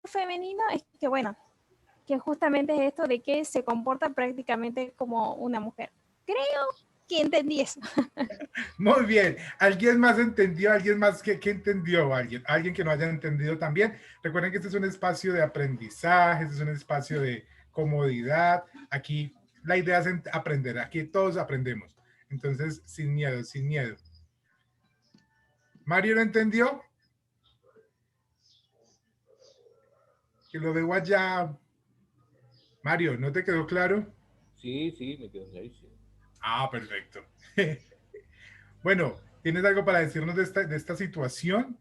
femenino es que, bueno, que justamente es esto de que se comporta prácticamente como una mujer. Creo que entendí eso. Muy bien. ¿Alguien más entendió? ¿Alguien más que entendió? ¿Alguien que no haya entendido también? Recuerden que este es un espacio de aprendizaje, este es un espacio de comodidad. Aquí la idea es aprender. Aquí todos aprendemos. Entonces, sin miedo, sin miedo. ¿Mario lo entendió? Que lo veo allá. Mario, ¿no te quedó claro? Sí, sí, me quedo clarísimo. Ah, perfecto. Bueno, ¿tienes algo para decirnos de esta situación?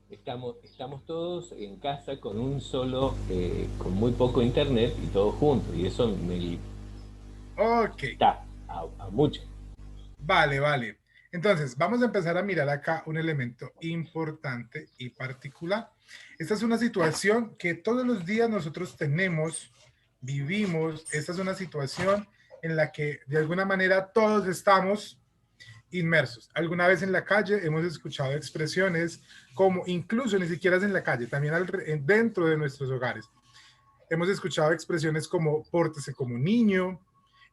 Estamos todos en casa con un solo, con muy poco internet y todos juntos. Y eso me Ok, está a mucho. vale, vale. Entonces, vamos a empezar a mirar acá un elemento importante y particular. Esta es una situación que todos los días nosotros tenemos, vivimos. Esta es una situación en la que de alguna manera todos estamos inmersos. Alguna vez en la calle hemos escuchado expresiones como, incluso ni siquiera es en la calle, también dentro de nuestros hogares. Hemos escuchado expresiones como pórtese como niño,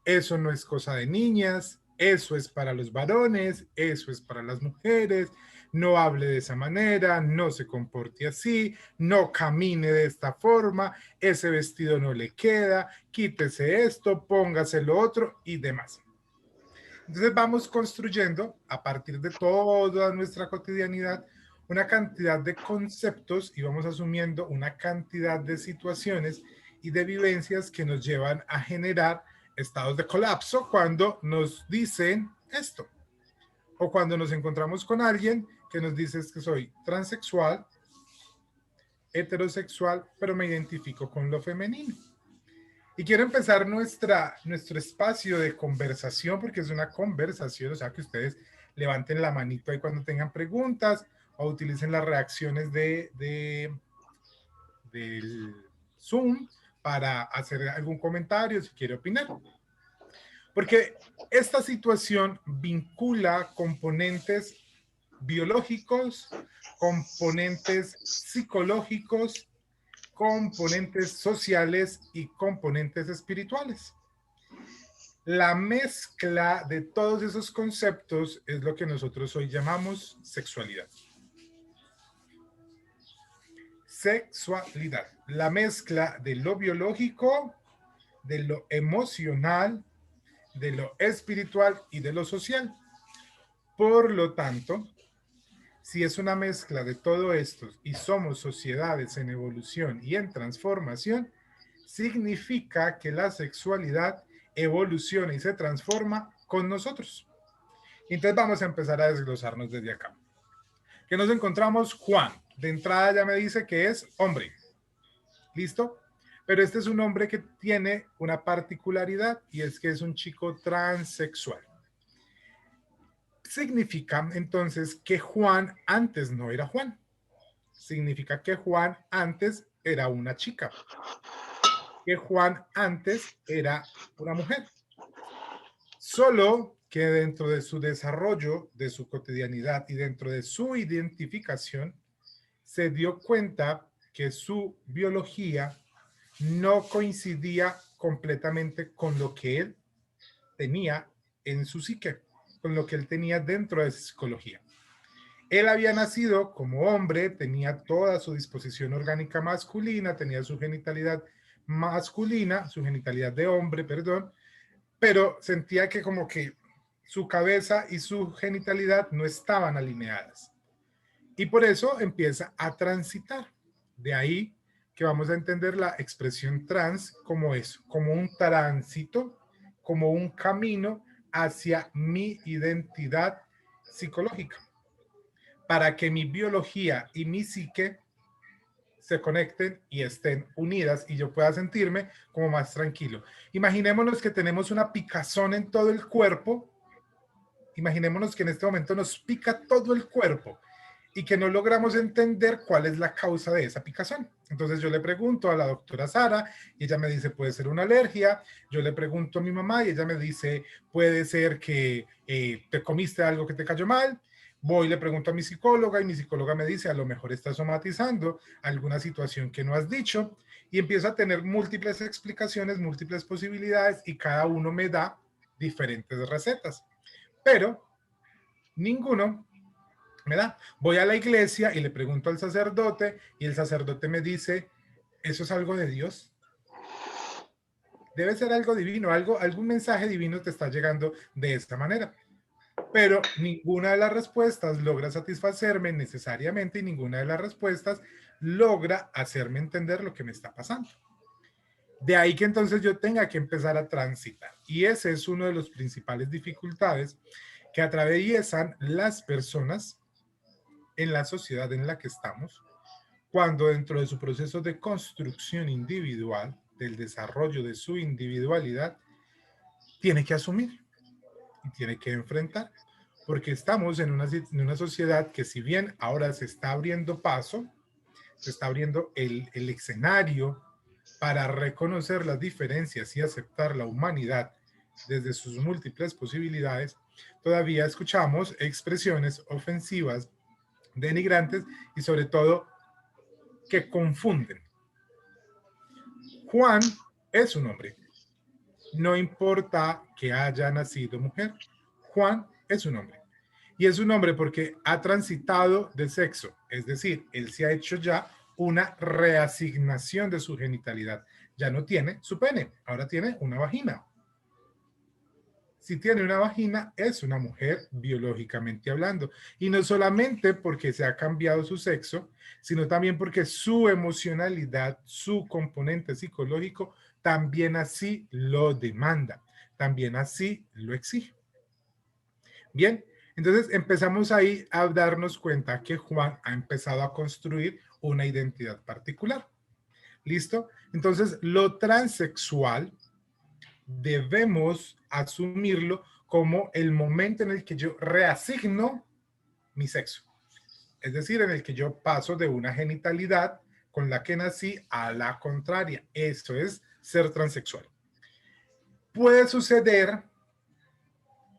eso no es cosa de niñas, eso es para los varones, eso es para las mujeres, no hable de esa manera, no se comporte así, no camine de esta forma, ese vestido no le queda, quítese esto, póngase lo otro y demás. Entonces vamos construyendo a partir de toda nuestra cotidianidad una cantidad de conceptos y vamos asumiendo una cantidad de situaciones y de vivencias que nos llevan a generar estados de colapso cuando nos dicen esto o cuando nos encontramos con alguien que nos dice que soy transexual, heterosexual, pero me identifico con lo femenino. Y quiero empezar nuestro espacio de conversación, porque es una conversación, o sea, que ustedes levanten la manito ahí cuando tengan preguntas o utilicen las reacciones del Zoom para hacer algún comentario si quiere opinar. Porque esta situación vincula componentes biológicos, componentes psicológicos, componentes sociales y componentes espirituales. La mezcla de todos esos conceptos es lo que nosotros hoy llamamos sexualidad. Sexualidad, la mezcla de lo biológico, de lo emocional, de lo espiritual y de lo social. Por lo tanto, si es una mezcla de todo esto y somos sociedades en evolución y en transformación, significa que la sexualidad evoluciona y se transforma con nosotros. Entonces vamos a empezar a desglosarnos desde acá. ¿Qué nos encontramos? Juan. De entrada ya me dice que es hombre. ¿Listo? Pero este es un hombre que tiene una particularidad y es que es un chico transexual. Significa entonces que Juan antes no era Juan. Significa que Juan antes era una chica. Que Juan antes era una mujer. Solo que dentro de su desarrollo, de su cotidianidad y dentro de su identificación, se dio cuenta que su biología no coincidía completamente con lo que él tenía en su psique, con lo que él tenía dentro de su psicología. Él había nacido como hombre, tenía toda su disposición orgánica masculina, tenía su genitalidad masculina, su genitalidad de hombre, perdón, pero sentía que como que su cabeza y su genitalidad no estaban alineadas. Y por eso empieza a transitar. De ahí que vamos a entender la expresión trans como eso, como un tránsito, como un camino hacia mi identidad psicológica, para que mi biología y mi psique se conecten y estén unidas y yo pueda sentirme como más tranquilo. Imaginémonos que tenemos una picazón en todo el cuerpo. Imaginémonos que en este momento nos pica todo el cuerpo. y que no logramos entender cuál es la causa de esa picazón. Entonces yo le pregunto a la doctora Sara y ella me dice puede ser una alergia. Yo le pregunto a mi mamá y ella me dice puede ser que te comiste algo que te cayó mal. Voy y le pregunto a mi psicóloga y mi psicóloga me dice a lo mejor estás somatizando alguna situación que no has dicho, y empiezo a tener múltiples explicaciones, múltiples posibilidades, y cada uno me da diferentes recetas, pero ninguno me da. Voy a la iglesia y le pregunto al sacerdote y el sacerdote me dice, ¿eso es algo de Dios? Debe ser algo divino, algún mensaje divino te está llegando de esta manera. Pero ninguna de las respuestas logra satisfacerme necesariamente y ninguna de las respuestas logra hacerme entender lo que me está pasando. De ahí que entonces yo tenga que empezar a transitar. Y ese es uno de los principales dificultades que atraviesan las personas en la sociedad en la que estamos, cuando dentro de su proceso de construcción individual, del desarrollo de su individualidad, tiene que asumir y tiene que enfrentar. Porque estamos en una sociedad que si bien ahora se está abriendo paso, se está abriendo el escenario para reconocer las diferencias y aceptar la humanidad desde sus múltiples posibilidades, todavía escuchamos expresiones ofensivas, denigrantes y sobre todo que confunden. Juan es un hombre. No importa que haya nacido mujer, Juan es un hombre. Y es un hombre porque ha transitado de sexo, es decir, él se ha hecho ya una reasignación de su genitalidad. Ya no tiene su pene, ahora tiene una vagina. Si tiene una vagina, es una mujer biológicamente hablando. Y no solamente porque se ha cambiado su sexo, sino también porque su emocionalidad, su componente psicológico, también así lo demanda, también así lo exige. Bien, entonces empezamos ahí a darnos cuenta que Juan ha empezado a construir una identidad particular. ¿Listo? Entonces, lo transexual debemos asumirlo como el momento en el que yo reasigno mi sexo. Es decir, en el que yo paso de una genitalidad con la que nací a la contraria. Eso es ser transexual. Puede suceder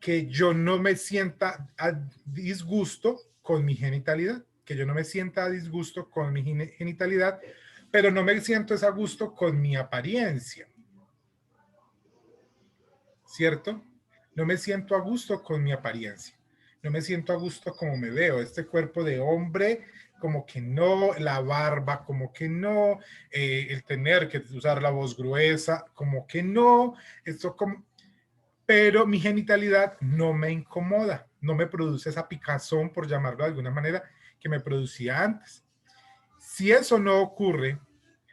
que yo no me sienta a disgusto con mi genitalidad, que yo no me sienta a disgusto con mi genitalidad, pero no me siento a gusto con mi apariencia. ¿Cierto? No me siento a gusto con mi apariencia. No me siento a gusto como me veo. Este cuerpo de hombre, como que no, la barba, como que no, el tener que usar la voz gruesa, como que no, esto como... Pero mi genitalidad no me incomoda, no me produce esa picazón, por llamarlo de alguna manera, que me producía antes. Si eso no ocurre,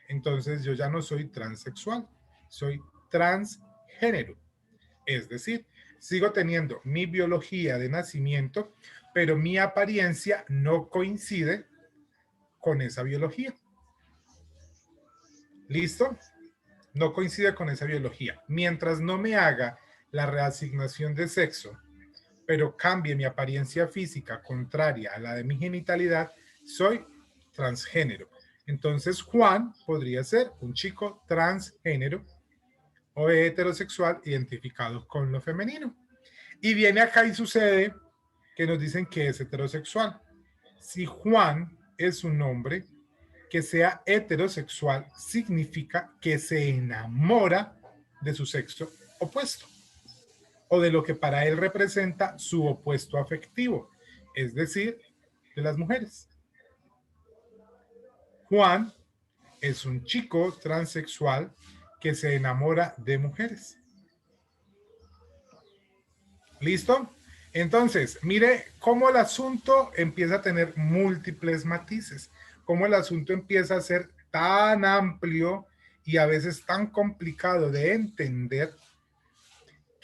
entonces yo ya no soy transexual, soy transgénero. Es decir, sigo teniendo mi biología de nacimiento, pero mi apariencia no coincide con esa biología. ¿Listo? No coincide con esa biología. Mientras no me haga la reasignación de sexo, pero cambie mi apariencia física contraria a la de mi genitalidad, soy transgénero. Entonces Juan podría ser un chico transgénero o heterosexual identificado con lo femenino. Y viene acá y sucede que nos dicen que es heterosexual. Si Juan es un hombre, que sea heterosexual significa que se enamora de su sexo opuesto o de lo que para él representa su opuesto afectivo, es decir, de las mujeres. Juan es un chico transexual que se enamora de mujeres. ¿Listo? Entonces, mire cómo el asunto empieza a tener múltiples matices, cómo el asunto empieza a ser tan amplio y a veces tan complicado de entender,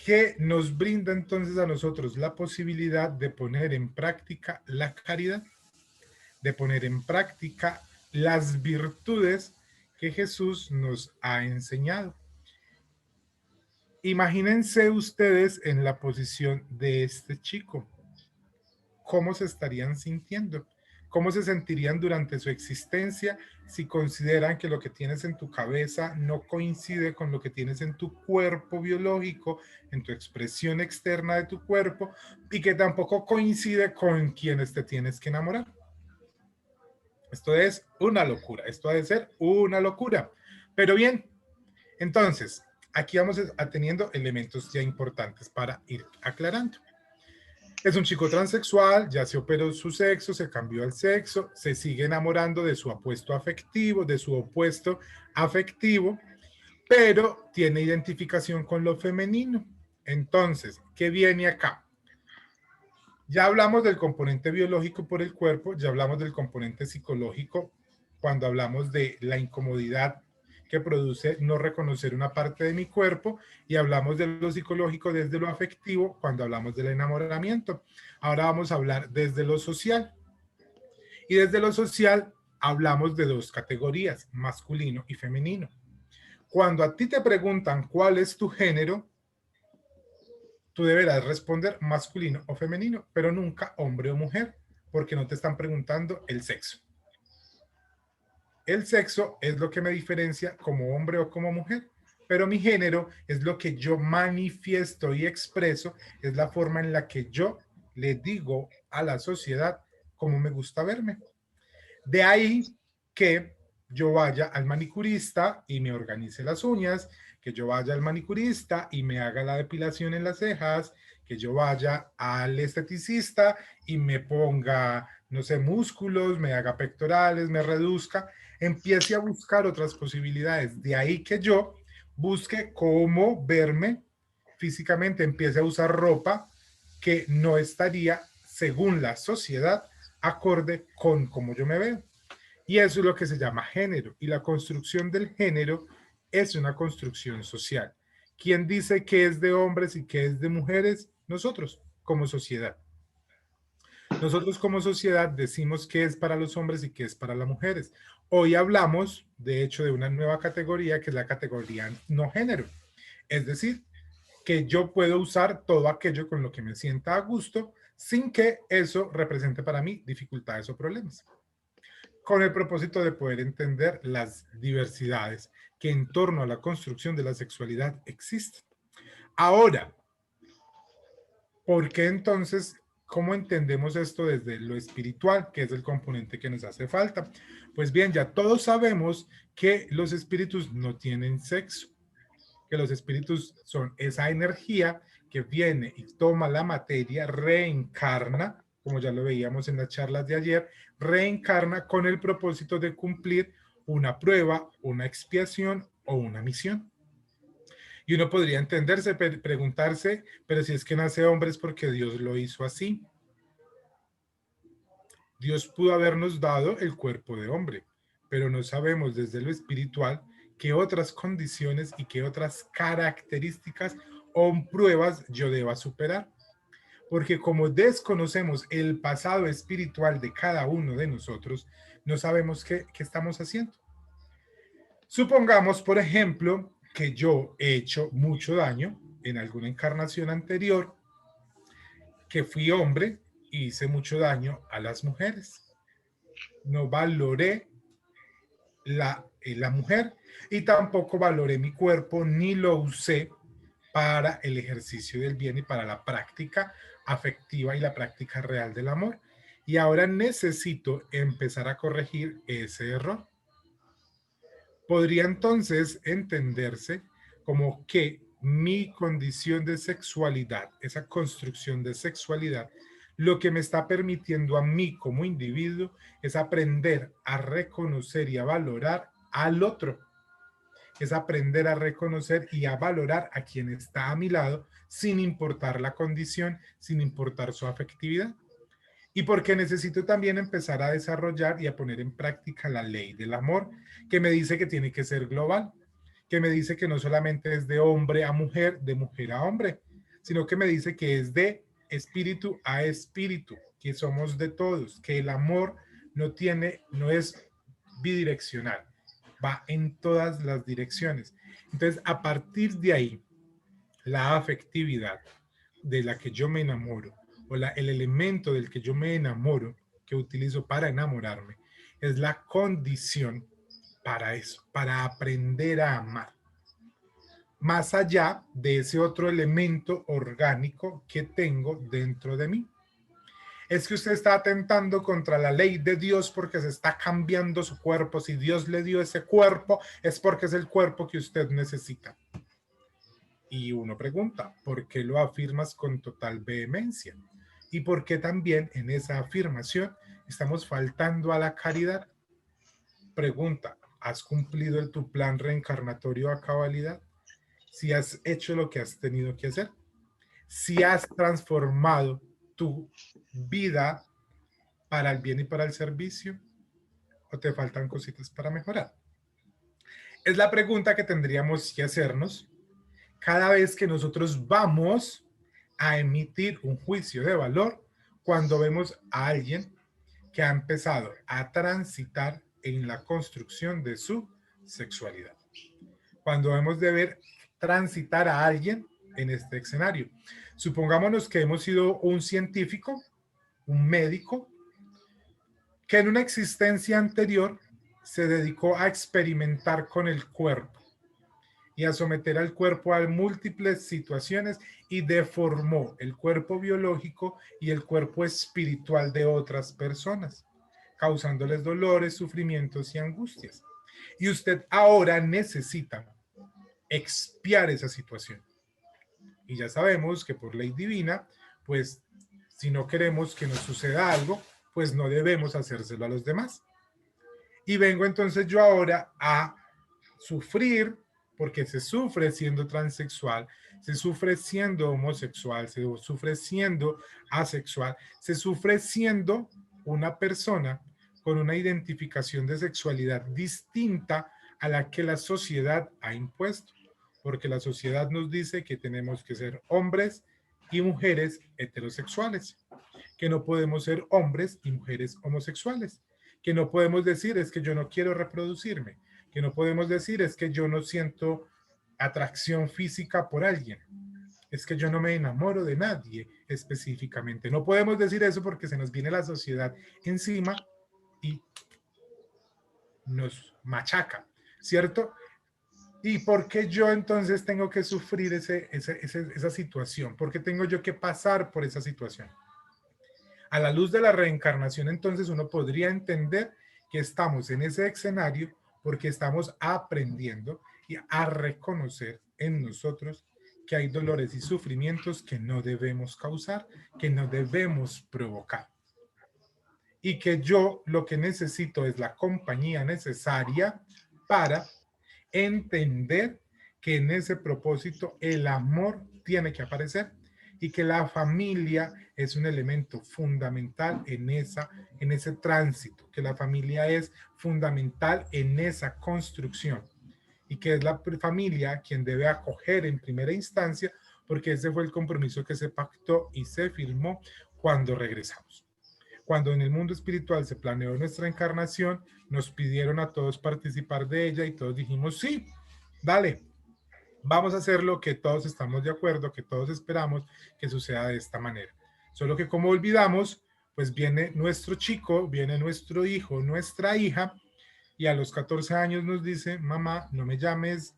que nos brinda entonces a nosotros la posibilidad de poner en práctica la caridad, de poner en práctica las virtudes que Jesús nos ha enseñado. Imagínense ustedes en la posición de este chico. ¿Cómo se estarían sintiendo? ¿Cómo se sentirían durante su existencia si consideran que lo que tienes en tu cabeza no coincide con lo que tienes en tu cuerpo biológico, en tu expresión externa de tu cuerpo, y que tampoco coincide con quienes te tienes que enamorar? Esto es una locura, esto ha de ser una locura. Pero bien, entonces, aquí vamos teniendo elementos ya importantes para ir aclarando. Es un chico transexual, ya se operó su sexo, se cambió el sexo, se sigue enamorando de su opuesto afectivo, pero tiene identificación con lo femenino. Entonces, ¿qué viene acá? Ya hablamos del componente biológico por el cuerpo, ya hablamos del componente psicológico cuando hablamos de la incomodidad que produce no reconocer una parte de mi cuerpo, y hablamos de lo psicológico desde lo afectivo cuando hablamos del enamoramiento. Ahora vamos a hablar desde lo social. Y desde lo social hablamos de dos categorías, masculino y femenino. Cuando a ti te preguntan cuál es tu género, tú deberás responder masculino o femenino, pero nunca hombre o mujer, porque no te están preguntando el sexo. El sexo es lo que me diferencia como hombre o como mujer, pero mi género es lo que yo manifiesto y expreso, es la forma en la que yo le digo a la sociedad cómo me gusta verme. De ahí que yo vaya al manicurista y me organice las uñas, que yo vaya al manicurista y me haga la depilación en las cejas, que yo vaya al esteticista y me ponga, no sé, músculos, me haga pectorales, me reduzca, empiece a buscar otras posibilidades. De ahí que yo busque cómo verme físicamente, empiece a usar ropa que no estaría, según la sociedad, acorde con cómo yo me veo. Y eso es lo que se llama género. Y la construcción del género es una construcción social. ¿Quién dice qué es de hombres y qué es de mujeres? Nosotros, como sociedad. Nosotros como sociedad decimos qué es para los hombres y qué es para las mujeres. Hoy hablamos, de hecho, de una nueva categoría que es la categoría no género. Es decir, que yo puedo usar todo aquello con lo que me sienta a gusto sin que eso represente para mí dificultades o problemas, con el propósito de poder entender las diversidades que en torno a la construcción de la sexualidad existen. Ahora, ¿por qué entonces, cómo entendemos esto desde lo espiritual, que es el componente que nos hace falta? Pues bien, ya todos sabemos que los espíritus no tienen sexo, que los espíritus son esa energía que viene y toma la materia, reencarna, como ya lo veíamos en las charlas de ayer, reencarna con el propósito de cumplir una prueba, una expiación o una misión. Y uno podría entenderse, preguntarse, pero si es que nace hombre es porque Dios lo hizo así. Dios pudo habernos dado el cuerpo de hombre, pero no sabemos desde lo espiritual qué otras condiciones y qué otras características o pruebas yo deba superar. Porque como desconocemos el pasado espiritual de cada uno de nosotros, no sabemos qué estamos haciendo. Supongamos, por ejemplo, que yo he hecho mucho daño en alguna encarnación anterior, que fui hombre y hice mucho daño a las mujeres. No valoré la mujer y tampoco valoré mi cuerpo ni lo usé para el ejercicio del bien y para la práctica afectiva y la práctica real del amor. Y ahora necesito empezar a corregir ese error. Podría entonces entenderse como que mi condición de sexualidad, esa construcción de sexualidad, lo que me está permitiendo a mí como individuo es aprender a reconocer y a valorar al otro. Es aprender a reconocer y a valorar a quien está a mi lado sin importar la condición, sin importar su afectividad. Y porque necesito también empezar a desarrollar y a poner en práctica la ley del amor, que me dice que tiene que ser global, que me dice que no solamente es de hombre a mujer, de mujer a hombre, sino que me dice que es de espíritu a espíritu, que somos de todos, que el amor no es bidireccional, va en todas las direcciones. Entonces, a partir de ahí, la afectividad de la que yo me enamoro, o el elemento del que yo me enamoro, que utilizo para enamorarme es la condición para eso, para aprender a amar. Más allá de ese otro elemento orgánico que tengo dentro de mí. Es que usted está atentando contra la ley de Dios porque se está cambiando su cuerpo. Si Dios le dio ese cuerpo, es porque es el cuerpo que usted necesita. Y uno pregunta, ¿por qué lo afirmas con total vehemencia? ¿Y por qué también en esa afirmación estamos faltando a la caridad? Pregunta, ¿has cumplido tu plan reencarnatorio a cabalidad? Si has hecho lo que has tenido que hacer, si has transformado tu vida para el bien y para el servicio, o te faltan cositas para mejorar. Es la pregunta que tendríamos que hacernos cada vez que nosotros vamos a emitir un juicio de valor cuando vemos a alguien que ha empezado a transitar en la construcción de su sexualidad. Cuando hemos de ver transitar a alguien en este escenario. Supongámonos que hemos sido un científico, un médico, que en una existencia anterior se dedicó a experimentar con el cuerpo y a someter al cuerpo a múltiples situaciones y deformó el cuerpo biológico y el cuerpo espiritual de otras personas, causándoles dolores, sufrimientos y angustias. Y usted ahora necesita expiar esa situación. Y ya sabemos que por ley divina, pues si no queremos que nos suceda algo, pues no debemos hacérselo a los demás. Y vengo entonces yo ahora a sufrir, porque se sufre siendo transexual, se sufre siendo homosexual, se sufre siendo asexual, se sufre siendo una persona con una identificación de sexualidad distinta a la que la sociedad ha impuesto, porque la sociedad nos dice que tenemos que ser hombres y mujeres heterosexuales, que no podemos ser hombres y mujeres homosexuales, que no podemos decir es que yo no quiero reproducirme, que no podemos decir es que yo no siento atracción física por alguien, es que yo no me enamoro de nadie específicamente. No podemos decir eso porque se nos viene la sociedad encima y nos machaca, ¿cierto? ¿Y por qué yo entonces tengo que sufrir esa situación? ¿Por qué tengo yo que pasar por esa situación? A la luz de la reencarnación, entonces uno podría entender que estamos en ese escenario porque estamos aprendiendo y a reconocer en nosotros que hay dolores y sufrimientos que no debemos causar, que no debemos provocar. Y que yo lo que necesito es la compañía necesaria para entender que en ese propósito el amor tiene que aparecer y que la familia es un elemento fundamental en ese tránsito, que la familia es fundamental en esa construcción y que es la familia quien debe acoger en primera instancia, porque ese fue el compromiso que se pactó y se firmó cuando regresamos. Cuando en el mundo espiritual se planeó nuestra encarnación, nos pidieron a todos participar de ella y todos dijimos, sí, dale, vamos a hacer lo que todos estamos de acuerdo, que todos esperamos que suceda de esta manera. Solo que como olvidamos, pues viene nuestro chico, viene nuestro hijo, nuestra hija, y a los 14 años nos dice, mamá, no me llames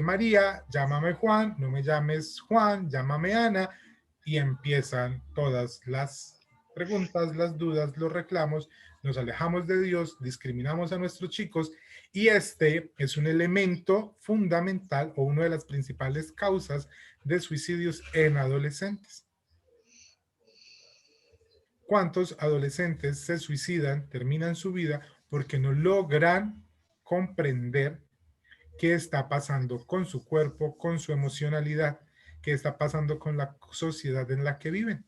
María, llámame Juan, no me llames Juan, llámame Ana, y empiezan todas las preguntas, las dudas, los reclamos, nos alejamos de Dios, discriminamos a nuestros chicos y este es un elemento fundamental o una de las principales causas de suicidios en adolescentes. ¿Cuántos adolescentes se suicidan, terminan su vida porque no logran comprender qué está pasando con su cuerpo, con su emocionalidad, qué está pasando con la sociedad en la que viven?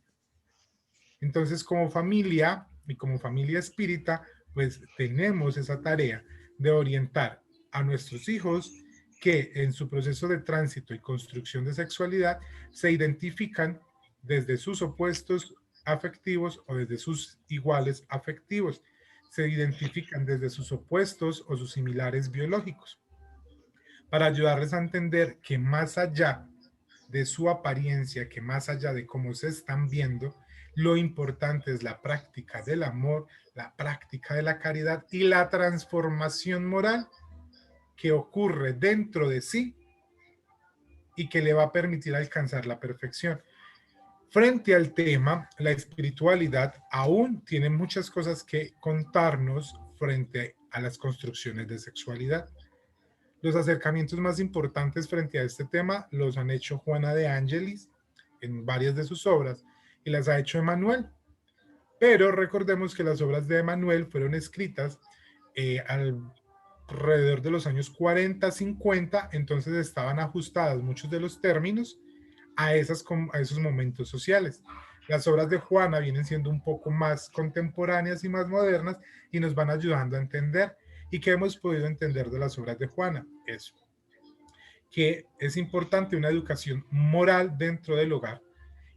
Entonces, como familia y como familia espírita, pues tenemos esa tarea de orientar a nuestros hijos que en su proceso de tránsito y construcción de sexualidad se identifican desde sus opuestos afectivos o desde sus iguales afectivos. Se identifican desde sus opuestos o sus similares biológicos. Para ayudarles a entender que más allá de su apariencia, que más allá de cómo se están viendo, Lo importante es la práctica del amor, la práctica de la caridad y la transformación moral que ocurre dentro de sí y que le va a permitir alcanzar la perfección. Frente al tema, la espiritualidad aún tiene muchas cosas que contarnos frente a las construcciones de sexualidad. Los acercamientos más importantes frente a este tema los han hecho Juana de Ángelis en varias de sus obras y las ha hecho Emmanuel. Pero recordemos que las obras de Emmanuel fueron escritas alrededor de los años 40, 50, entonces estaban ajustadas muchos de los términos a esos momentos sociales. Las obras de Juana vienen siendo un poco más contemporáneas y más modernas y nos van ayudando a entender. ¿Y qué hemos podido entender de las obras de Juana? Eso, que es importante una educación moral dentro del hogar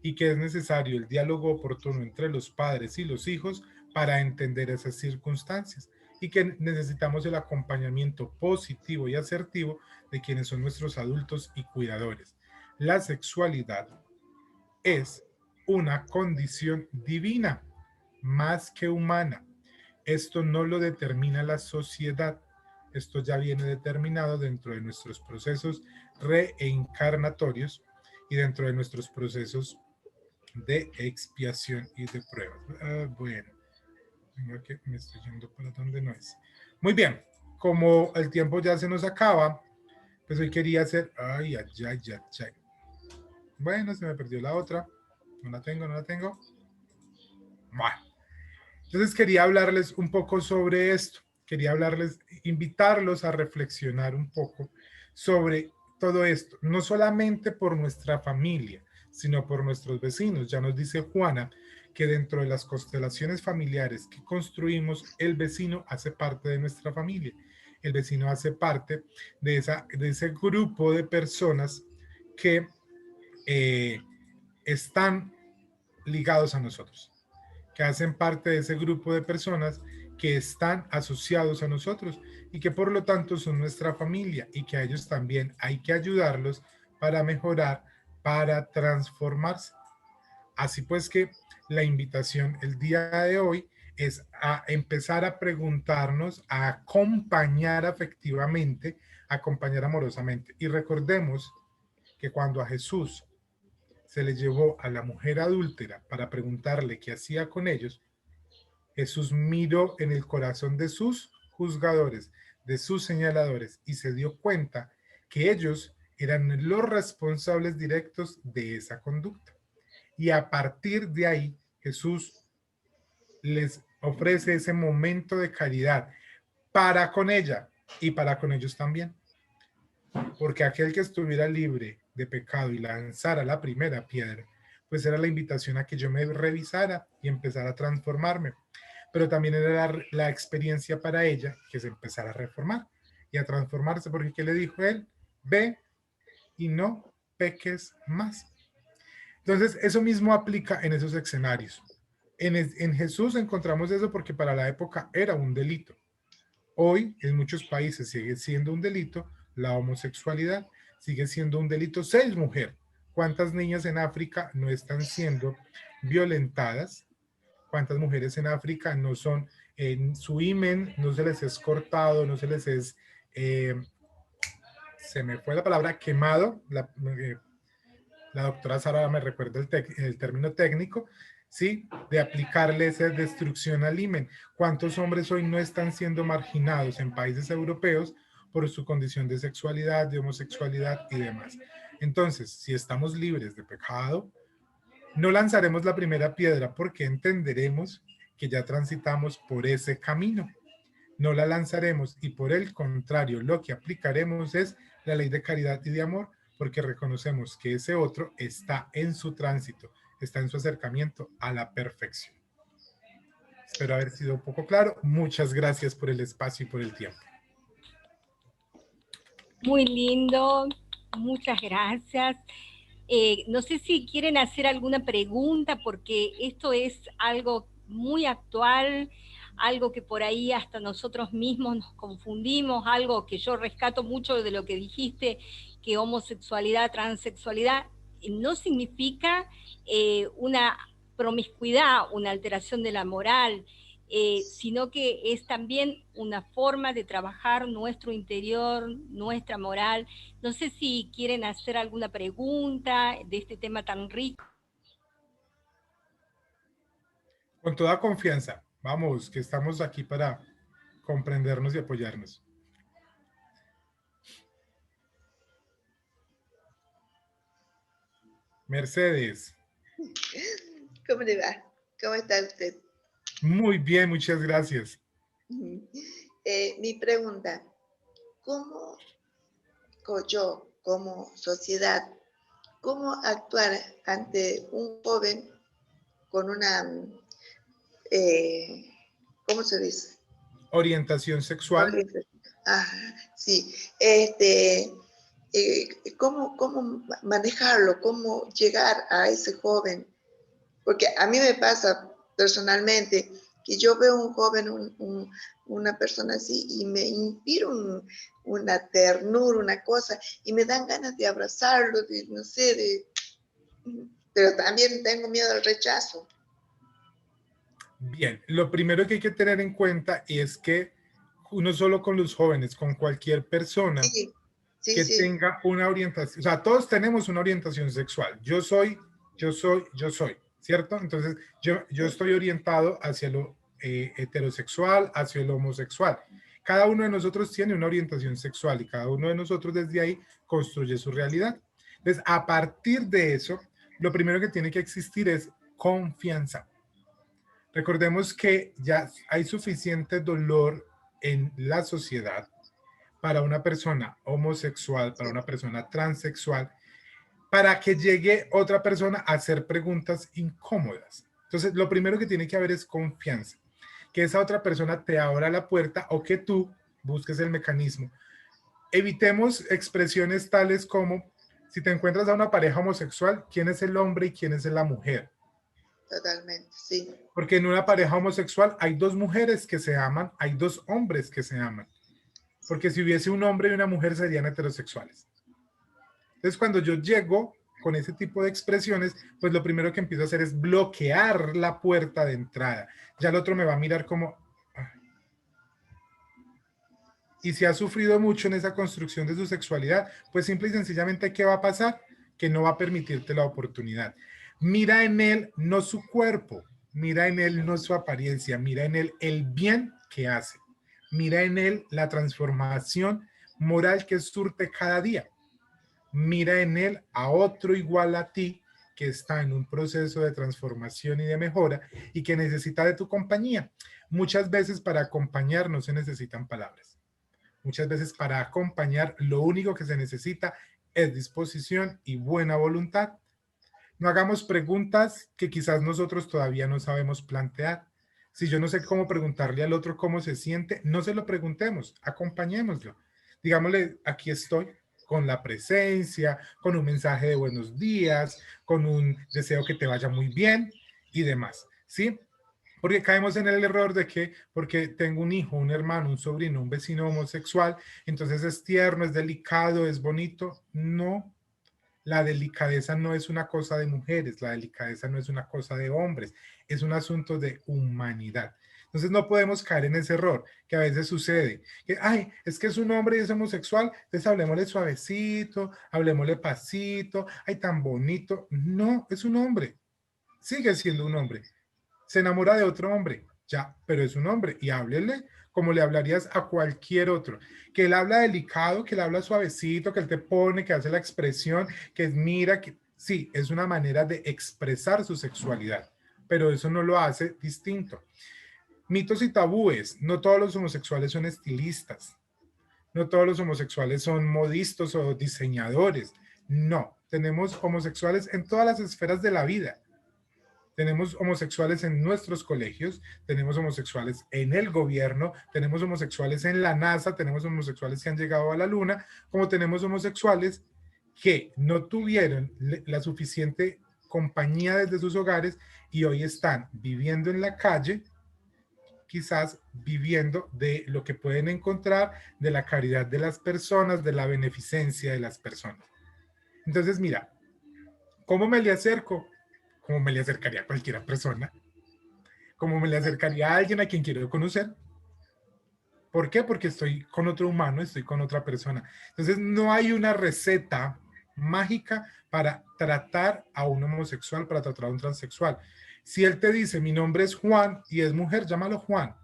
y que es necesario el diálogo oportuno entre los padres y los hijos para entender esas circunstancias y que necesitamos el acompañamiento positivo y asertivo de quienes son nuestros adultos y cuidadores. La sexualidad es una condición divina, más que humana. Esto no lo determina la sociedad. Esto ya viene determinado dentro de nuestros procesos reencarnatorios y dentro de nuestros procesos de expiación y de pruebas. Bueno, venga que me estoy yendo para donde no es. Muy bien, como el tiempo ya se nos acaba, pues hoy quería hacer... Ay, ay, ay, ay, ay. Bueno, se me perdió la otra. No la tengo, no la tengo. Bueno. Entonces quería hablarles un poco sobre esto. Quería hablarles, invitarlos a reflexionar un poco sobre todo esto. No solamente por nuestra familia, sino por nuestros vecinos. Ya nos dice Juana que dentro de las constelaciones familiares que construimos, el vecino hace parte de nuestra familia. El vecino hace parte de ese grupo de personas que están ligados a nosotros, que hacen parte de ese grupo de personas que están asociados a nosotros y que por lo tanto son nuestra familia y que a ellos también hay que ayudarlos para mejorar, para transformarse. Así pues que la invitación el día de hoy es a empezar a preguntarnos, a acompañar afectivamente, a acompañar amorosamente. Y recordemos que cuando a Jesús se le llevó a la mujer adúltera para preguntarle qué hacía con ellos, Jesús miró en el corazón de sus juzgadores, de sus señaladores, y se dio cuenta que ellos eran los responsables directos de esa conducta. Y a partir de ahí, Jesús les ofrece ese momento de caridad para con ella y para con ellos también. Porque aquel que estuviera libre de pecado y lanzara la primera piedra, pues era la invitación a que yo me revisara y empezara a transformarme. Pero también era la experiencia para ella que se empezara a reformar y a transformarse, porque ¿qué le dijo él? Ve y no peques más. Entonces, eso mismo aplica en esos escenarios. En Jesús encontramos eso porque para la época era un delito. Hoy, en muchos países sigue siendo un delito la homosexualidad, sigue siendo un delito ser mujer. ¿Cuántas niñas en África no están siendo violentadas? ¿Cuántas mujeres en África no son, en su himen no se les es cortado, no se les es, se me fue la palabra, quemado? La doctora Sara me recuerda el término técnico, ¿sí? De aplicarle esa destrucción al himen. ¿Cuántos hombres hoy no están siendo marginados en países europeos por su condición de sexualidad, de homosexualidad y demás? Entonces, si estamos libres de pecado, no lanzaremos la primera piedra porque entenderemos que ya transitamos por ese camino. No la lanzaremos y por el contrario, lo que aplicaremos es la ley de caridad y de amor, porque reconocemos que ese otro está en su tránsito, está en su acercamiento a la perfección. Espero haber sido un poco claro. Muchas gracias por el espacio y por el tiempo. Muy lindo, muchas gracias. No sé si quieren hacer alguna pregunta, porque esto es algo muy actual, algo que por ahí hasta nosotros mismos nos confundimos, algo que yo rescato mucho de lo que dijiste, que homosexualidad, transexualidad, no significa una promiscuidad, una alteración de la moral, sino que es también una forma de trabajar nuestro interior, nuestra moral. No sé si quieren hacer alguna pregunta de este tema tan rico. Con toda confianza, vamos, que estamos aquí para comprendernos y apoyarnos. Mercedes. ¿Cómo le va? ¿Cómo está usted? Muy bien, muchas gracias. Mi pregunta, ¿cómo yo, como sociedad, cómo actuar ante un joven con una, ¿cómo se dice? Orientación sexual. Sí. ¿Cómo manejarlo? ¿Cómo llegar a ese joven? Porque a mí me pasa personalmente que yo veo un joven, una persona así, y me inspira una ternura, una cosa, y me dan ganas de abrazarlo, de, no sé, pero también tengo miedo al rechazo. Bien, lo primero que hay que tener en cuenta es que no solo con los jóvenes, con cualquier persona que tenga una orientación, o sea, todos tenemos una orientación sexual. Yo soy, ¿cierto? Entonces, yo estoy orientado hacia lo heterosexual, hacia lo homosexual. Cada uno de nosotros tiene una orientación sexual y cada uno de nosotros desde ahí construye su realidad. Entonces, a partir de eso, lo primero que tiene que existir es confianza. Recordemos que ya hay suficiente dolor en la sociedad para una persona homosexual, para una persona transexual, para que llegue otra persona a hacer preguntas incómodas. Entonces, lo primero que tiene que haber es confianza, que esa otra persona te abra la puerta o que tú busques el mecanismo. Evitemos expresiones tales como, si te encuentras a una pareja homosexual, ¿quién es el hombre y quién es la mujer? Totalmente, sí. Porque en una pareja homosexual hay dos mujeres que se aman, hay dos hombres que se aman. Porque si hubiese un hombre y una mujer serían heterosexuales. Entonces, cuando yo llego con ese tipo de expresiones, pues lo primero que empiezo a hacer es bloquear la puerta de entrada. Ya el otro me va a mirar como... Y si ha sufrido mucho en esa construcción de su sexualidad, pues simple y sencillamente, ¿qué va a pasar? Que no va a permitirte la oportunidad. Mira en él no su cuerpo, mira en él no su apariencia, mira en él el bien que hace. Mira en él la transformación moral que surte cada día. Mira en él a otro igual a ti que está en un proceso de transformación y de mejora y que necesita de tu compañía. Muchas veces para acompañar no se necesitan palabras. Muchas veces para acompañar lo único que se necesita es disposición y buena voluntad. No hagamos preguntas que quizás nosotros todavía no sabemos plantear. Si yo no sé cómo preguntarle al otro cómo se siente, no se lo preguntemos, acompañémoslo. Digámosle, aquí estoy, con la presencia, con un mensaje de buenos días, con un deseo que te vaya muy bien y demás, ¿sí? Porque caemos en el error de que porque tengo un hijo, un hermano, un sobrino, un vecino homosexual, entonces es tierno, es delicado, es bonito. No, la delicadeza no es una cosa de mujeres, la delicadeza no es una cosa de hombres, es un asunto de humanidad. Entonces no podemos caer en ese error que a veces sucede, que ay, es que es un hombre y es homosexual, entonces hablemosle suavecito, hablemosle pasito, ay, tan bonito. No, es un hombre, sigue siendo un hombre. Se enamora de otro hombre, ya, pero es un hombre y háblele como le hablarías a cualquier otro, que él habla delicado, que él habla suavecito, que él te pone, que hace la expresión, que mira, que sí, es una manera de expresar su sexualidad, pero eso no lo hace distinto. Mitos y tabúes, no todos los homosexuales son estilistas, no todos los homosexuales son modistas o diseñadores, no, tenemos homosexuales en todas las esferas de la vida. Tenemos homosexuales en nuestros colegios, tenemos homosexuales en el gobierno, tenemos homosexuales en la NASA, tenemos homosexuales que han llegado a la luna, como tenemos homosexuales que no tuvieron la suficiente compañía desde sus hogares y hoy están viviendo en la calle, quizás viviendo de lo que pueden encontrar, de la caridad de las personas, de la beneficencia de las personas. Entonces, mira, ¿cómo me le acerco? como me le acercaría a cualquier persona, como me le acercaría a alguien a quien quiero conocer. ¿Por qué? Porque estoy con otro humano, estoy con otra persona. Entonces no hay una receta mágica para tratar a un homosexual, para tratar a un transexual. Si él te dice, mi nombre es Juan y es mujer, llámalo Juan,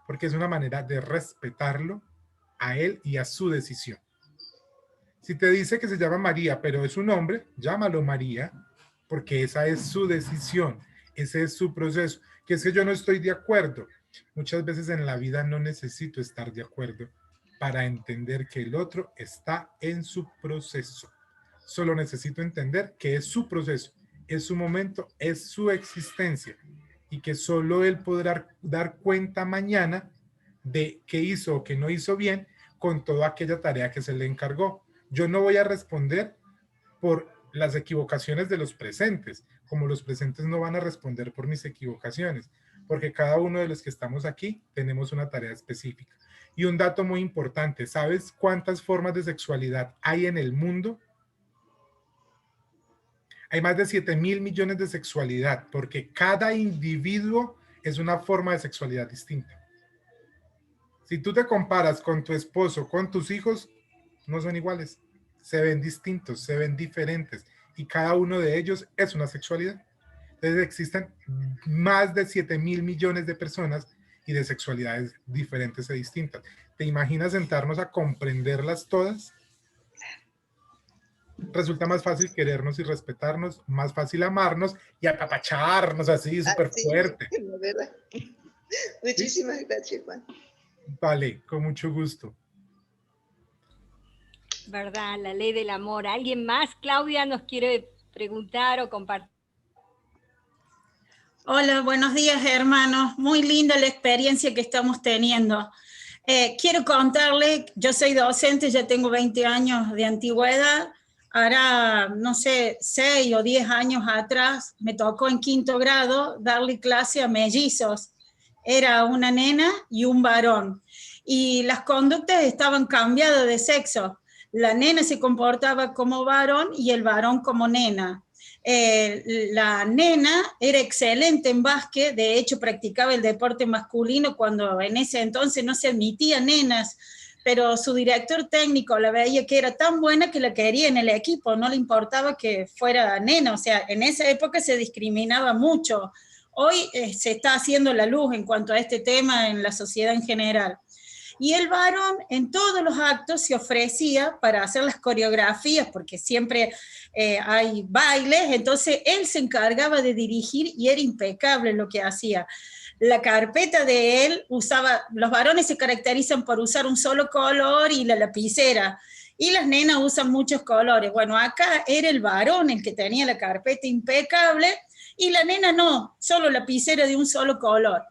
porque es una manera de respetarlo a él y a su decisión. Si te dice que se llama María, pero es un hombre, llámalo María, porque esa es su decisión, ese es su proceso. Que es que yo no estoy de acuerdo. Muchas veces en la vida no necesito estar de acuerdo para entender que el otro está en su proceso. Solo necesito entender que es su proceso, es su momento, es su existencia, y que solo él podrá dar cuenta mañana de qué hizo o qué no hizo bien con toda aquella tarea que se le encargó. Yo no voy a responder por las equivocaciones de los presentes, como los presentes no van a responder por mis equivocaciones, porque cada uno de los que estamos aquí tenemos una tarea específica. Y un dato muy importante, ¿sabes cuántas formas de sexualidad hay en el mundo? Hay más de 7.000 millones de sexualidad, porque cada individuo es una forma de sexualidad distinta. Si tú te comparas con tu esposo, con tus hijos, no son iguales. Se ven distintos, se ven diferentes, y cada uno de ellos es una sexualidad. Entonces existen más de 7.000 millones de personas y de sexualidades diferentes e distintas. ¿Te imaginas sentarnos a comprenderlas todas? Resulta más fácil querernos y respetarnos, más fácil amarnos y apapacharnos así, súper fuerte. La verdad. Muchísimas gracias, Juan. Vale, con mucho gusto. ¿Verdad? La ley del amor. ¿Alguien más, Claudia, nos quiere preguntar o compartir? Hola, buenos días, hermanos. Muy linda la experiencia que estamos teniendo. Quiero contarle, yo soy docente, ya tengo 20 años de antigüedad. Hará, no sé, 6 o 10 años atrás, me tocó en 5º grado darle clase a mellizos. Era una nena y un varón. Y las conductas estaban cambiadas de sexo. La nena se comportaba como varón y el varón como nena. La nena era excelente en básquet, de hecho practicaba el deporte masculino cuando en ese entonces no se admitían nenas, pero su director técnico la veía que era tan buena que la quería en el equipo, no le importaba que fuera nena, o sea, en esa época se discriminaba mucho. Hoy se está haciendo la luz en cuanto a este tema en la sociedad en general. Y el varón en todos los actos se ofrecía para hacer las coreografías, porque siempre hay bailes, entonces él se encargaba de dirigir y era impecable lo que hacía. La carpeta de él usaba, los varones se caracterizan por usar un solo color y la lapicera, y las nenas usan muchos colores. Bueno, acá era el varón el que tenía la carpeta impecable, y la nena no, solo lapicera de un solo color.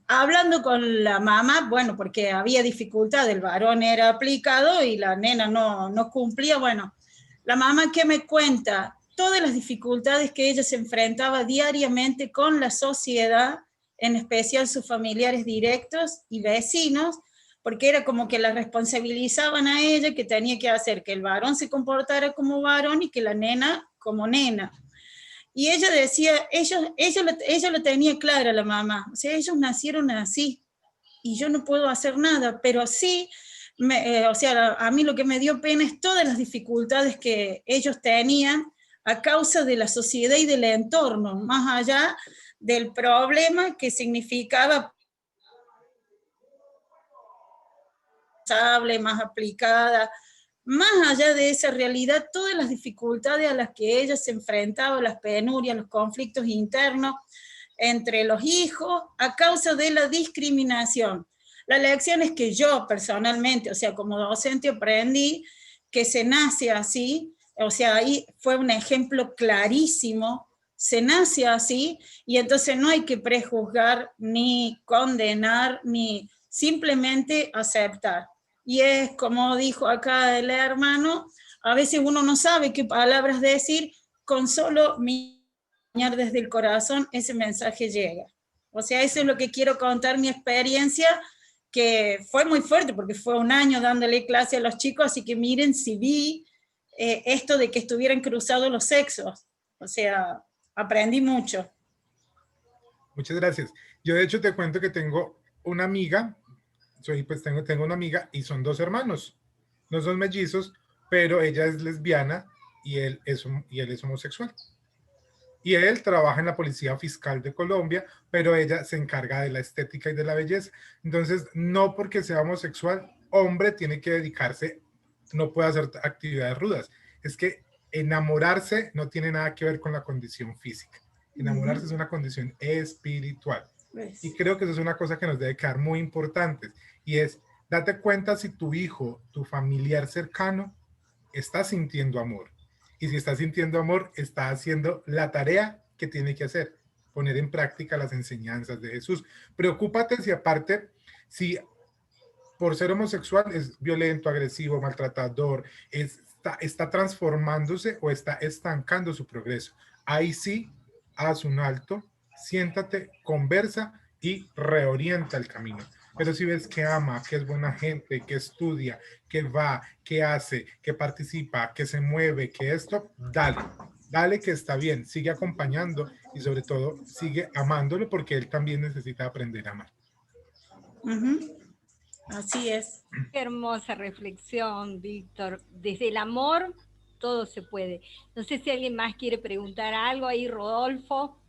Hablando con la mamá, bueno, porque había dificultad, el varón era aplicado y la nena no cumplía, bueno, la mamá que me cuenta todas las dificultades que ella se enfrentaba diariamente con la sociedad, en especial sus familiares directos y vecinos, porque era como que la responsabilizaban a ella, que tenía que hacer que el varón se comportara como varón y que la nena como nena. Y ella decía, ella lo tenía clara, la mamá, o sea, ellos nacieron así, y yo no puedo hacer nada, pero sí, o sea, a mí lo que me dio pena es todas las dificultades que ellos tenían a causa de la sociedad y del entorno, más allá del problema que significaba más aplicada. Más allá de esa realidad, todas las dificultades a las que ella se enfrentaba, las penurias, los conflictos internos entre los hijos, a causa de la discriminación. La lección es que yo personalmente, o sea, como docente aprendí que se nace así, o sea, ahí fue un ejemplo clarísimo, se nace así, y entonces no hay que prejuzgar, ni condenar, ni simplemente aceptar. Y es como dijo acá el hermano, a veces uno no sabe qué palabras decir, con solo mirar desde el corazón ese mensaje llega. O sea, eso es lo que quiero contar, mi experiencia, que fue muy fuerte, porque fue un año dándole clase a los chicos, así que miren si vi esto de que estuvieran cruzados los sexos. O sea, Aprendí mucho. Muchas gracias. Yo de hecho te cuento que tengo una amiga, tengo una amiga y son dos hermanos. No son mellizos, pero ella es lesbiana y él es homosexual. Y él trabaja en la Policía Fiscal de Colombia, pero ella se encarga de la estética y de la belleza. Entonces, no porque sea homosexual, hombre tiene que dedicarse, no puede hacer actividades rudas. Es que enamorarse no tiene nada que ver con la condición física. Enamorarse es una condición espiritual. Y creo que eso es una cosa que nos debe quedar muy importante. Y es, date cuenta si tu hijo, tu familiar cercano, está sintiendo amor. Y si está sintiendo amor, está haciendo la tarea que tiene que hacer, poner en práctica las enseñanzas de Jesús. Preocúpate si aparte, si por ser homosexual es violento, agresivo, maltratador, está transformándose o está estancando su progreso. Ahí sí, haz un alto, siéntate, conversa y reorienta el camino. Pero si ves que ama, que es buena gente, que estudia, que va, que hace, que participa, que se mueve, que esto, dale que está bien, sigue acompañando y sobre todo sigue amándolo porque él también necesita aprender a amar. Así es. Qué hermosa reflexión, Víctor. Desde el amor todo se puede. No sé si alguien más quiere preguntar algo ahí, Rodolfo.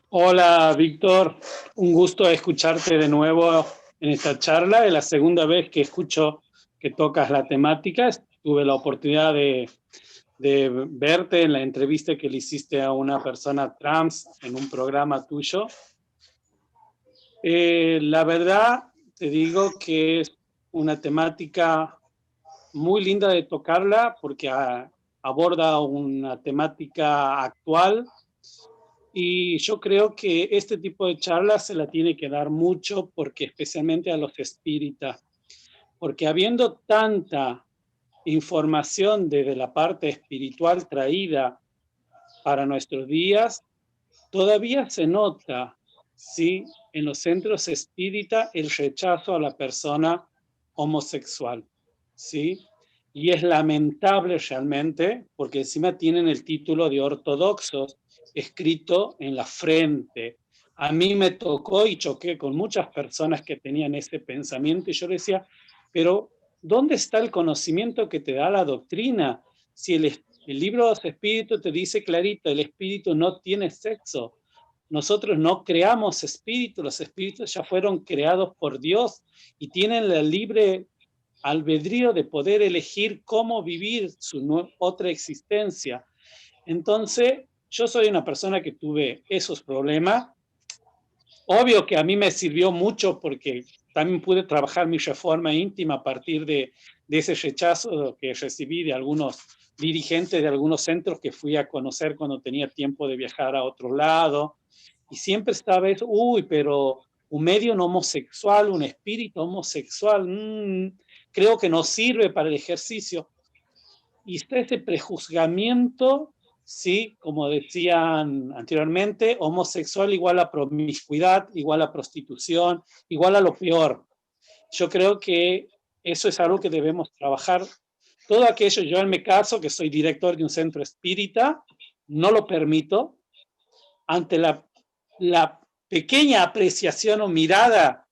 Hola, Víctor. Un gusto escucharte de nuevo en esta charla. Es la segunda vez que escucho que tocas la temática. Tuve la oportunidad de verte en la entrevista que le hiciste a una persona trans en un programa tuyo. La verdad, te digo que es una temática muy linda de tocarla porque aborda una temática actual y yo creo que este tipo de charlas se la tiene que dar mucho porque especialmente a los espíritas, porque habiendo tanta información desde la parte espiritual traída para nuestros días, todavía se nota, ¿sí?, en los centros espíritas el rechazo a la persona homosexual, ¿sí? Y es lamentable realmente, porque encima tienen el título de ortodoxos escrito en la frente. A mí me tocó y choqué con muchas personas que tenían ese pensamiento y yo decía, pero ¿dónde está el conocimiento que te da la doctrina? Si el libro de los espíritus te dice clarito, el espíritu no tiene sexo. Nosotros no creamos espíritus, los espíritus ya fueron creados por Dios y tienen la libre albedrío de poder elegir cómo vivir su otra existencia. Entonces, yo soy una persona que tuve esos problemas. Obvio que a mí me sirvió mucho porque también pude trabajar mi reforma íntima a partir de ese rechazo que recibí de algunos dirigentes de algunos centros que fui a conocer cuando tenía tiempo de viajar a otro lado. Y siempre estaba eso, pero un medio homosexual, un espíritu homosexual, creo que no sirve para el ejercicio. Y está ese prejuzgamiento, ¿sí? Como decían anteriormente, homosexual igual a promiscuidad, igual a prostitución, igual a lo peor. Yo creo que eso es algo que debemos trabajar. Todo aquello, yo en mi caso, que soy director de un centro espírita, no lo permito. Ante la pequeña apreciación o mirada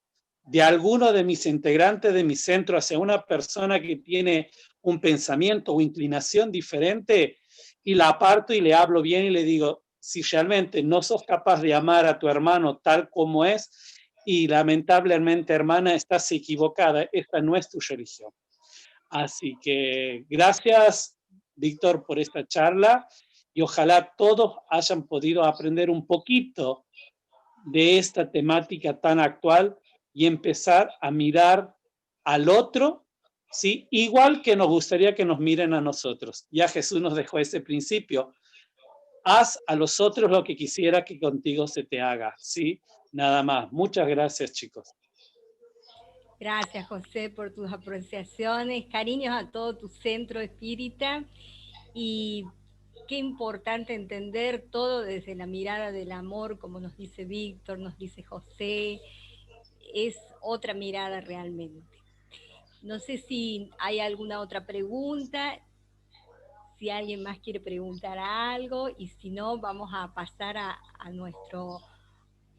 de alguno de mis integrantes de mi centro hacia una persona que tiene un pensamiento o inclinación diferente, y la aparto y le hablo bien y le digo, si realmente no sos capaz de amar a tu hermano tal como es, y lamentablemente, hermana, estás equivocada, esta no es tu religión. Así que gracias, Víctor, por esta charla y ojalá todos hayan podido aprender un poquito de esta temática tan actual y empezar a mirar al otro, ¿sí?, igual que nos gustaría que nos miren a nosotros. Ya Jesús nos dejó ese principio. Haz a los otros lo que quisiera que contigo se te haga, ¿sí? Nada más. Muchas gracias, chicos. Gracias, José, por tus apreciaciones. Cariños a todo tu centro espírita. Y qué importante entender todo desde la mirada del amor, como nos dice Víctor, nos dice José. Es otra mirada realmente. No sé si hay alguna otra pregunta. si alguien más quiere preguntar algo, y si no, vamos a pasar a nuestro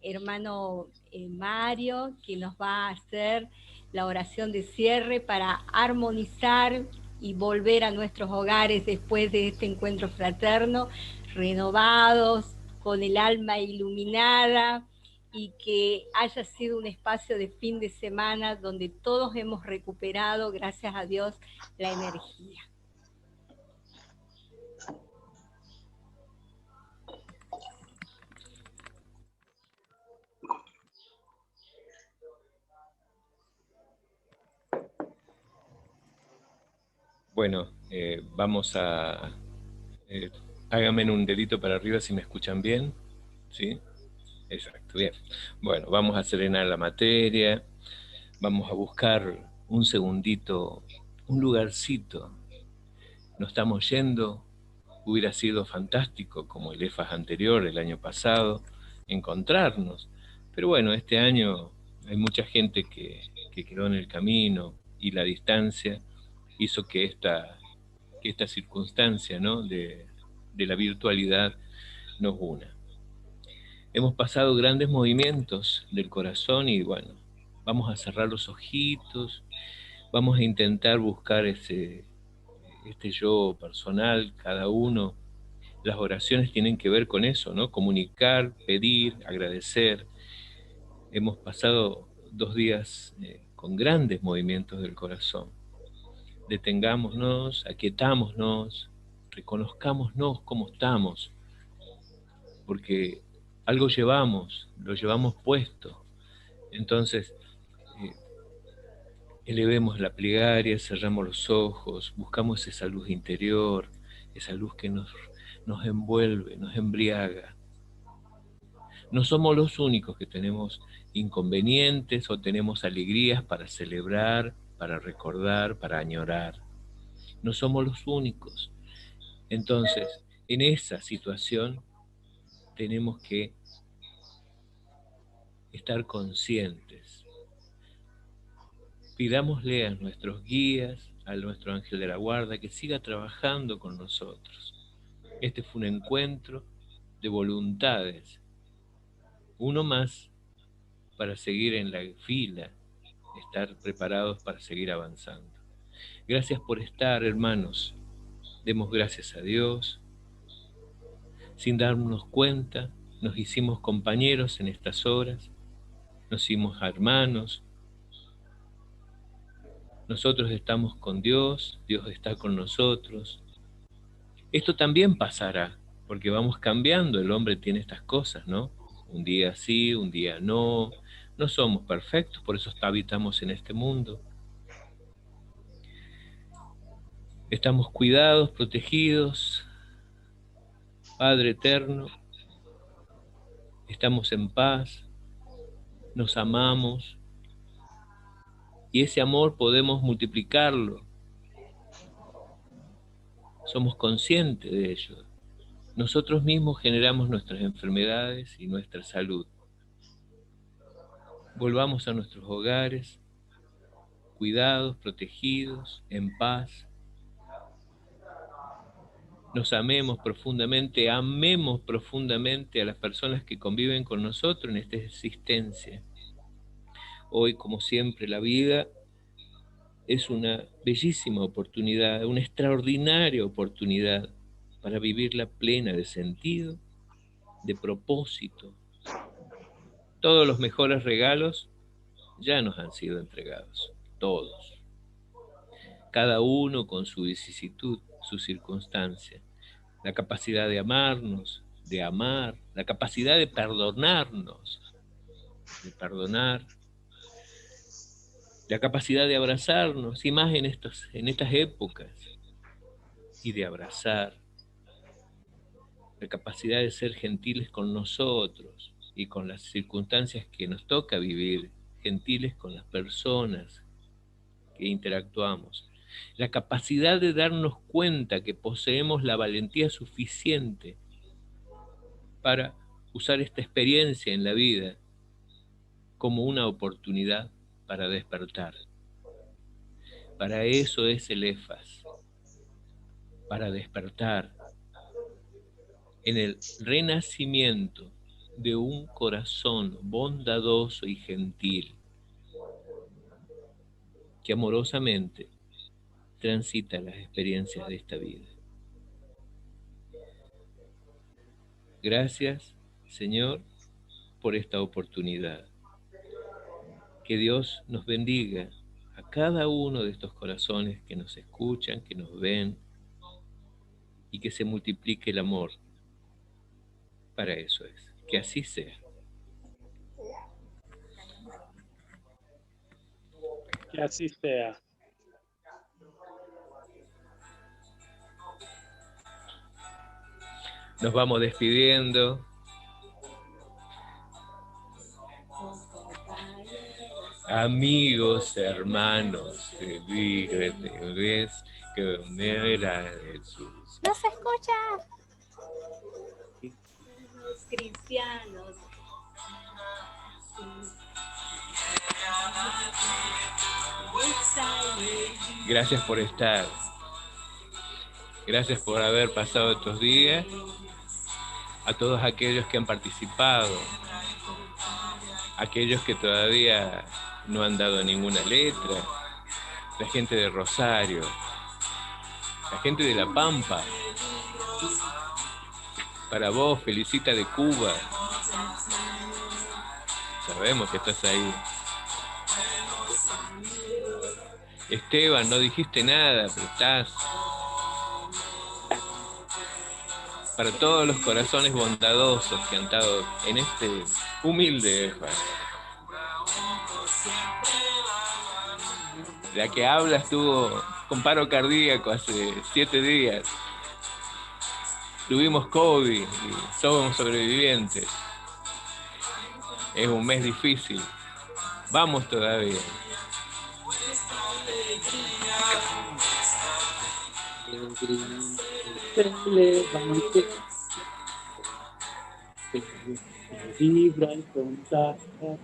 hermano Mario, que nos va a hacer la oración de cierre para armonizar y volver a nuestros hogares después de este encuentro fraterno, renovados, con el alma iluminada, y que haya sido un espacio de fin de semana donde todos hemos recuperado, gracias a Dios, la energía. Bueno, vamos a... háganme un dedito para arriba si me escuchan bien. ¿Sí? Exacto, bien. Bueno, vamos a serenar la materia. Vamos a buscar un segundito, un lugarcito. Nos estamos yendo. Hubiera sido fantástico, como el EFAS anterior, el año pasado, encontrarnos. Pero bueno, este año hay mucha gente que quedó en el camino, y la distancia hizo que esta circunstancia, ¿no?, de la virtualidad nos una. Hemos pasado grandes movimientos del corazón y bueno, vamos a cerrar los ojitos, vamos a intentar buscar este yo personal, cada uno. Las oraciones tienen que ver con eso, ¿no? Comunicar, pedir, agradecer. Hemos pasado 2 días con grandes movimientos del corazón. Detengámonos, aquietámonos, reconozcámonos cómo estamos, porque algo llevamos, lo llevamos puesto. Entonces, elevemos la plegaria, cerramos los ojos, buscamos esa luz interior, esa luz que nos envuelve, nos embriaga. No somos los únicos que tenemos inconvenientes o tenemos alegrías para celebrar, para recordar, para añorar. No somos los únicos. Entonces, en esa situación tenemos que estar conscientes. Pidámosle a nuestros guías, a nuestro ángel de la guarda, que siga trabajando con nosotros. Este fue un encuentro de voluntades, uno más para seguir en la fila, estar preparados para seguir avanzando. Gracias por estar, hermanos. Demos gracias a Dios. Sin darnos cuenta, nos hicimos compañeros en estas horas, nos hicimos hermanos. Nosotros estamos con Dios, Dios está con nosotros. Esto también pasará, porque vamos cambiando, el hombre tiene estas cosas, ¿no? Un día sí, un día no. No somos perfectos, por eso habitamos en este mundo. Estamos cuidados, protegidos. Padre eterno, estamos en paz, nos amamos, y ese amor podemos multiplicarlo. Somos conscientes de ello. Nosotros mismos generamos nuestras enfermedades y nuestra salud. Volvamos a nuestros hogares, cuidados, protegidos, en paz. Nos amemos profundamente a las personas que conviven con nosotros en esta existencia. Hoy, como siempre, la vida es una bellísima oportunidad, una extraordinaria oportunidad para vivirla plena de sentido, de propósito. Todos los mejores regalos ya nos han sido entregados, todos. Cada uno con su vicisitud, su circunstancia. La capacidad de amarnos, de amar, la capacidad de perdonarnos, de perdonar, la capacidad de abrazarnos, y más en estas épocas, y de abrazar, la capacidad de ser gentiles con nosotros y con las circunstancias que nos toca vivir, gentiles con las personas que interactuamos, la capacidad de darnos cuenta que poseemos la valentía suficiente para usar esta experiencia en la vida como una oportunidad para despertar. Para eso es el EFAS. para despertar en el renacimiento de un corazón bondadoso y gentil que amorosamente transita las experiencias de esta vida. Gracias, Señor, por esta oportunidad. Que Dios nos bendiga a cada uno de estos corazones que nos escuchan, que nos ven, y que se multiplique el amor. Para eso es. Que así sea. Que así sea. Nos vamos despidiendo. Amigos, hermanos, te ves que me era Jesús. ¡No se escucha! Los cristianos. Gracias por estar. Gracias por haber pasado estos días. A todos aquellos que han participado. Aquellos que todavía no han dado ninguna letra. La gente de Rosario. La gente de La Pampa. Para vos, Felicita de Cuba. Sabemos que estás ahí. Esteban, no dijiste nada, pero estás. Para todos los corazones bondadosos que han estado en este humilde espacio. La que habla estuvo con paro cardíaco hace 7 días. Tuvimos COVID y somos sobrevivientes. Es un mes difícil. Vamos todavía. Vibra y contagia,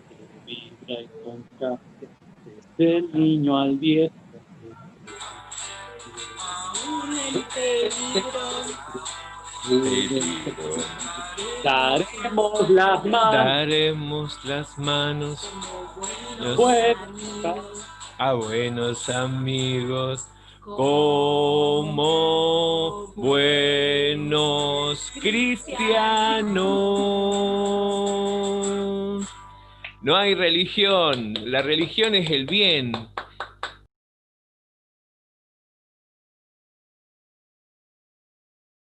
vibra y contagia, desde el niño al viejo. Daremos las manos. Daremos las manos a buenos amigos, como buenos cristianos. No hay religión, la religión es el bien.